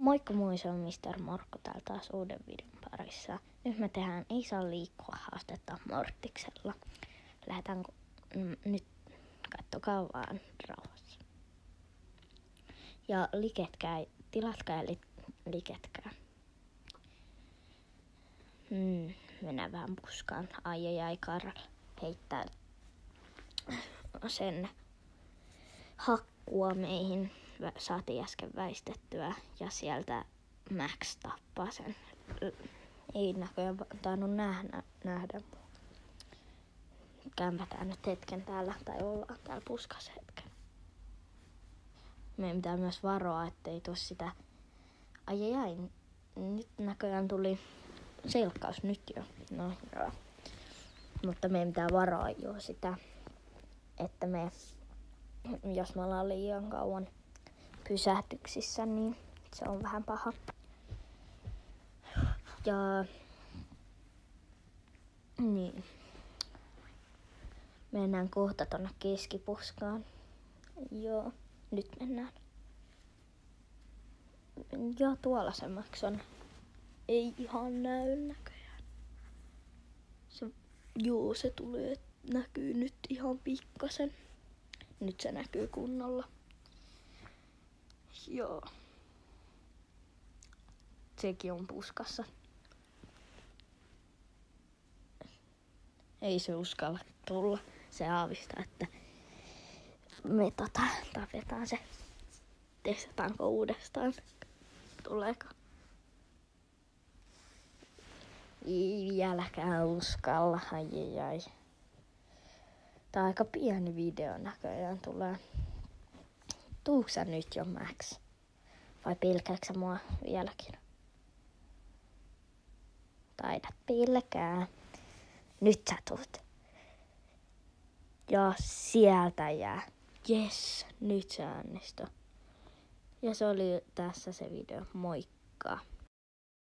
Moikka, moi, se on Mr. Morkko täällä taas uuden videon parissa. Nyt me tehdään Ei saa liikkua haastetta Mortiksella. Lähdetään nyt, kattokaa vaan rauhassa. Ja liketkää, tilatkaa ja liketkää. Mennään vähän puskaan. Ai, Karl heittää sen hakkua meihin. Saatiin äsken väistettyä ja sieltä Max tappaa sen. Ei näköjään tainnut nähdä. Kämpätään nyt hetken täällä, tai ollaan täällä puskassa hetken. Meidän pitää myös varoa, ettei tuu sitä. Ai, nyt näköjään tuli selkkaus nyt jo. No joo. Mutta meidän pitää varoa jo sitä, että jos me ollaan liian kauan pysähtyksissä, niin se on vähän paha. Ja niin. Mennään kohta tonne keskipuskaan. Joo, nyt mennään. Ja tuolla se Max on. Ei ihan näy näköjään. Se tulee, näkyy nyt ihan pikkasen. Nyt se näkyy kunnolla. Joo. Sekin on puskassa. Ei se uskalla tulla. Se aavistaa, että me tapetaan se. Testataanko uudestaan? Tuleeko? Ei vieläkään uskalla. Ai. Tää on aika pieni video näköjään tulee. Tuuks sä nyt jo, Max? Vai pelkääksä mua vieläkin? Taidat pelkää. Nyt sä tuut. Ja sieltä jää. Jes, nyt se onnistui. Ja se oli tässä se video. Moikka!